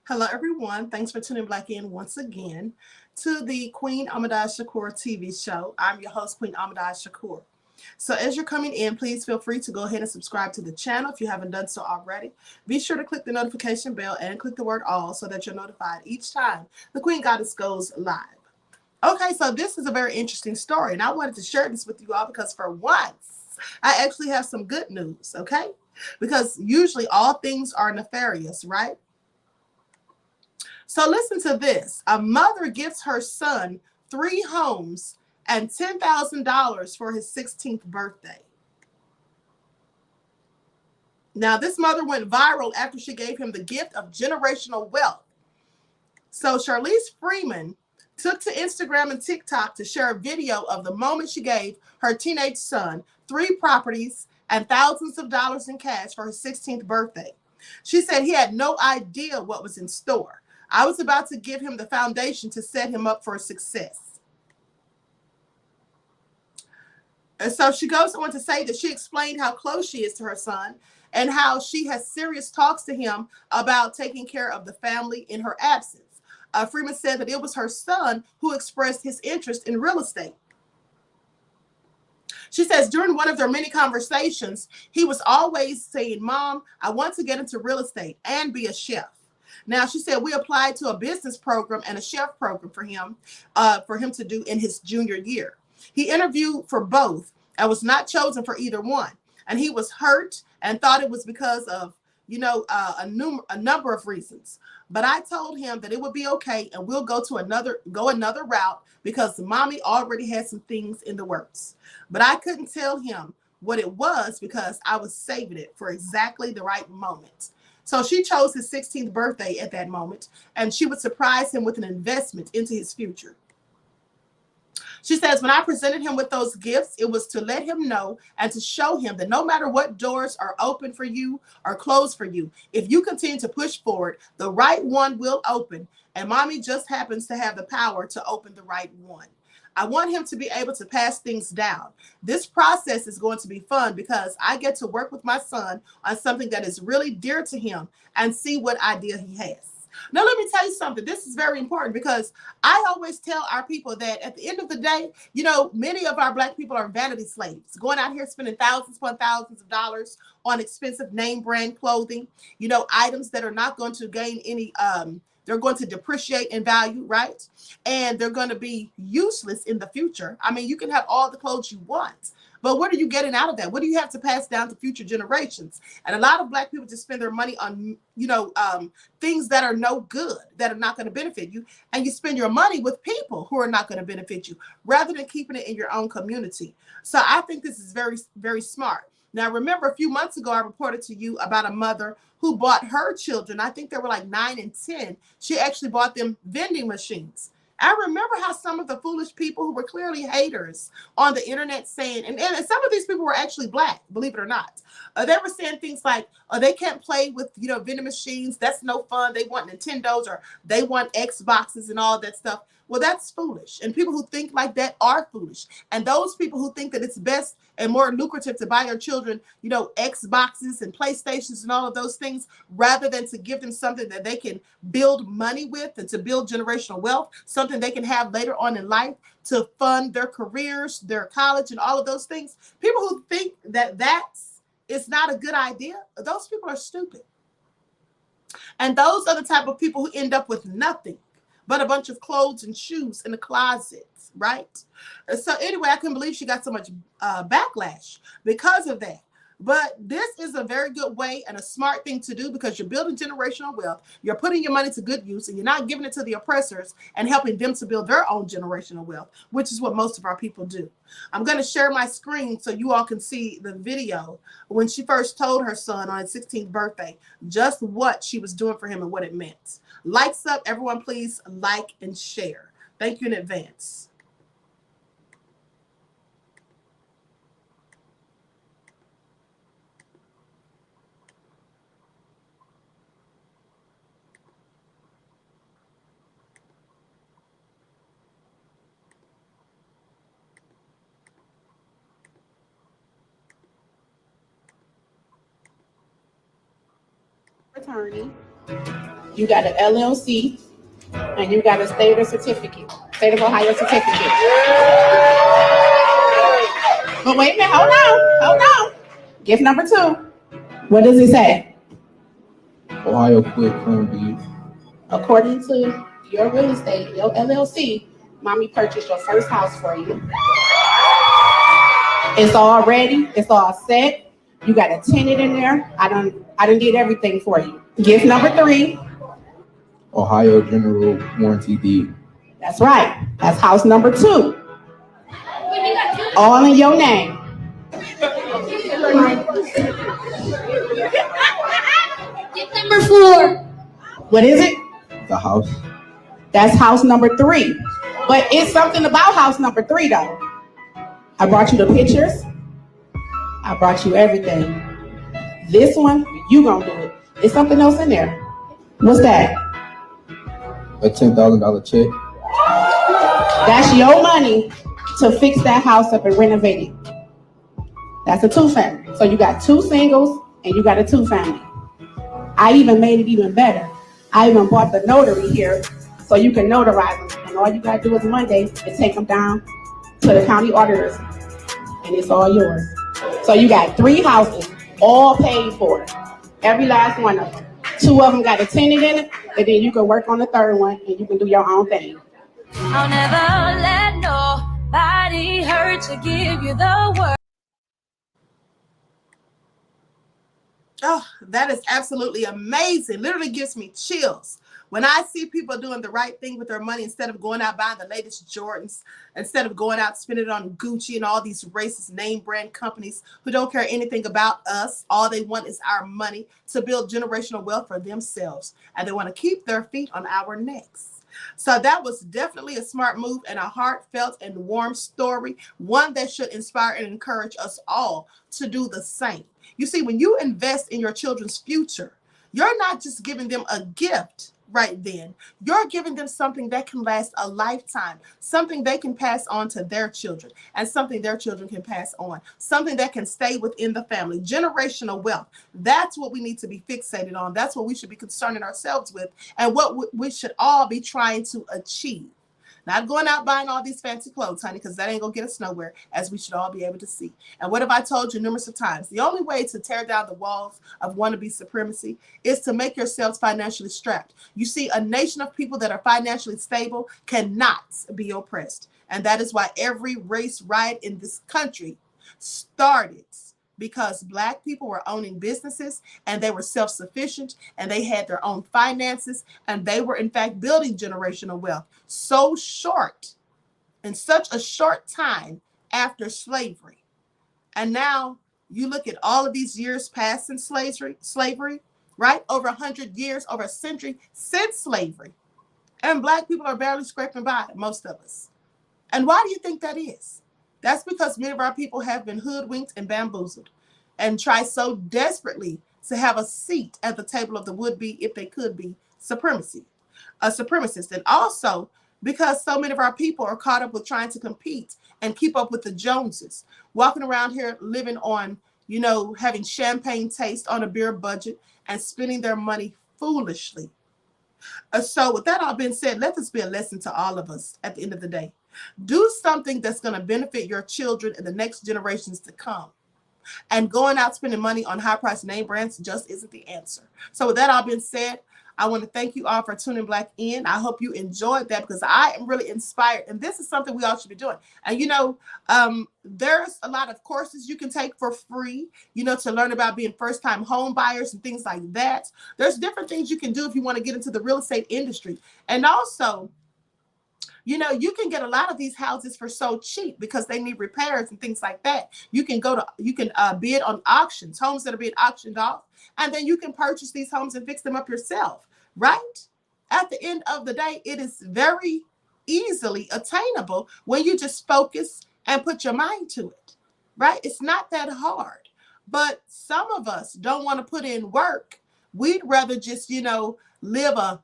Hello, everyone. Thanks for tuning back in once again to the Queen Ahmadiyyah Shakur TV show. I'm your host, Queen Ahmadiyyah Shakur. So, as you're coming in, please feel free to go ahead and subscribe to the channel if you haven't done so already. Be sure to click the notification bell and click the word all so that you're notified each time the Queen Goddess goes live. Okay, so this is a very interesting story, and I wanted to share this with you all because for once, I actually have some good news, okay? Because usually all things are nefarious, right? So listen to this. A mother gives her son 3 homes and $10,000 for his 16th birthday. Now, this mother went viral after she gave him the gift of generational wealth. So Charlize Freeman took to Instagram and TikTok to share a video of the moment she gave her teenage son 3 properties and thousands of dollars in cash for his 16th birthday. She said he had no idea what was in store. I was about to give him the foundation to set him up for success. And so she goes on to say that she explained how close she is to her son and how she has serious talks to him about taking care of the family in her absence. Freeman said that it was her son who expressed his interest in real estate. She says during one of their many conversations, he was always saying, "Mom, I want to get into real estate and be a chef." Now, she said we applied to a business program and a chef program for him to do in his junior year. He interviewed for both and was not chosen for either one. And he was hurt and thought it was because of, a number of reasons. But I told him that it would be okay and we'll go another route because mommy already had some things in the works. But I couldn't tell him what it was because I was saving it for exactly the right moment. So she chose his 16th birthday at that moment, and she would surprise him with an investment into his future. She says, when I presented him with those gifts, it was to let him know and to show him that no matter what doors are open for you or closed for you, if you continue to push forward, the right one will open. And mommy just happens to have the power to open the right one. I want him to be able to pass things down. This process is going to be fun because I get to work with my son on something that is really dear to him and see what idea he has. Now, let me tell you something. This is very important because I always tell our people that at the end of the day, many of our Black people are vanity slaves, going out here spending thousands upon thousands of dollars on expensive name brand clothing, items that are not going to gain any, they're going to depreciate in value, right? And they're going to be useless in the future. I mean, you can have all the clothes you want, but what are you getting out of that? What do you have to pass down to future generations? And a lot of Black people just spend their money on, things that are no good, that are not going to benefit you. And you spend your money with people who are not going to benefit you rather than keeping it in your own community. So I think this is very, very smart. Now, remember a few months ago, I reported to you about a mother who bought her children, I think they were like 9 and 10. She actually bought them vending machines. I remember how some of the foolish people who were clearly haters on the internet saying, and some of these people were actually Black, believe it or not. They were saying things like, oh, they can't play with, vending machines. That's no fun. They want Nintendos or they want Xboxes and all that stuff. Well, that's foolish. And people who think like that are foolish. And those people who think that it's best and more lucrative to buy your children, Xboxes and PlayStations and all of those things, rather than to give them something that they can build money with and to build generational wealth, something they can have later on in life to fund their careers, their college, and all of those things. People who think that is not a good idea, those people are stupid. And those are the type of people who end up with nothing but a bunch of clothes and shoes in the closet, right? So anyway, I couldn't believe she got so much backlash because of that. But this is a very good way and a smart thing to do because you're building generational wealth. You're putting your money to good use and you're not giving it to the oppressors and helping them to build their own generational wealth, which is what most of our people do. I'm going to share my screen so you all can see the video when she first told her son on his 16th birthday just what she was doing for him and what it meant. Likes up, everyone, please like and share. Thank you in advance. Attorney. You got an LLC, and you got a state of Ohio certificate. But wait a minute, hold on. Gift number 2. What does it say? Ohio quit claim deed. According to your real estate, your LLC, mommy purchased your first house for you. It's all ready. It's all set. You got a tenant in there. I done did everything for you. Gift number 3. Ohio general warranty deed. That's right. That's house number 2. All in your name. Gift number 4. What is it? The house. That's house number 3. But it's something about house number 3 though. I brought you the pictures. I brought you everything. This one, you gonna do it. There's something else in there. What's that? A $10,000 check. That's your money to fix that house up and renovate it. That's a 2-family. So you got 2 singles and you got a 2-family. I even made it even better. I even bought the notary here so you can notarize them. And all you gotta do is Monday is take them down to the county auditors and it's all yours. So you got 3 houses all paid for. Every last one of them. 2 of them got a tenant in it, and then you can work on the 3rd one and you can do your own thing. I'll never let nobody hurt you, give you the word. Oh, that is absolutely amazing. Literally gives me chills. When I see people doing the right thing with their money, instead of going out buying the latest Jordans, instead of going out spending it on Gucci and all these racist name brand companies who don't care anything about us, all they want is our money to build generational wealth for themselves. And they want to keep their feet on our necks. So that was definitely a smart move and a heartfelt and warm story, one that should inspire and encourage us all to do the same. You see, when you invest in your children's future, you're not just giving them a gift right then. You're giving them something that can last a lifetime, something they can pass on to their children, and something their children can pass on, something that can stay within the family. Generational wealth. That's what we need to be fixated on. That's what we should be concerning ourselves with, and what we should all be trying to achieve. Not going out buying all these fancy clothes, honey, because that ain't going to get us nowhere, as we should all be able to see. And what have I told you numerous of times? The only way to tear down the walls of wannabe supremacy is to make yourselves financially strapped. You see, a nation of people that are financially stable cannot be oppressed. And that is why every race riot in this country started because Black people were owning businesses and they were self-sufficient and they had their own finances and they were in fact building generational wealth in such a short time after slavery. And now you look at all of these years past in slavery, right? Over 100 years, over a century since slavery. And Black people are barely scraping by, most of us. And why do you think that is? That's because many of our people have been hoodwinked and bamboozled and try so desperately to have a seat at the table of the would-be, if they could be, supremacist. And also because so many of our people are caught up with trying to compete and keep up with the Joneses, walking around here living on, having champagne taste on a beer budget and spending their money foolishly. So with that all being said, let this be a lesson to all of us at the end of the day. Do something that's going to benefit your children and the next generations to come. And going out spending money on high-priced name brands just isn't the answer. So with that all being said, I want to thank you all for tuning Black in. I hope you enjoyed that because I am really inspired. And this is something we all should be doing. And, there's a lot of courses you can take for free, to learn about being first-time home buyers and things like that. There's different things you can do if you want to get into the real estate industry. And also, you can get a lot of these houses for so cheap because they need repairs and things like that. You can bid on auctions, homes that are being auctioned off, and then you can purchase these homes and fix them up yourself, right? At the end of the day, it is very easily attainable when you just focus and put your mind to it, right? It's not that hard, but some of us don't want to put in work. We'd rather just, live a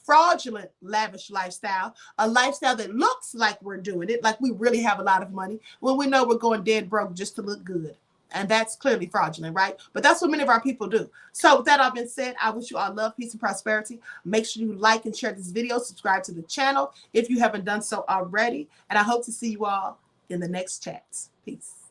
fraudulent, lavish lifestyle, a lifestyle that looks like we're doing it, like we really have a lot of money, when we know we're going dead broke just to look good. And that's clearly fraudulent, right? But that's what many of our people do. So with that all been said, I wish you all love, peace, and prosperity. Make sure you like and share this video. Subscribe to the channel if you haven't done so already. And I hope to see you all in the next chats. Peace.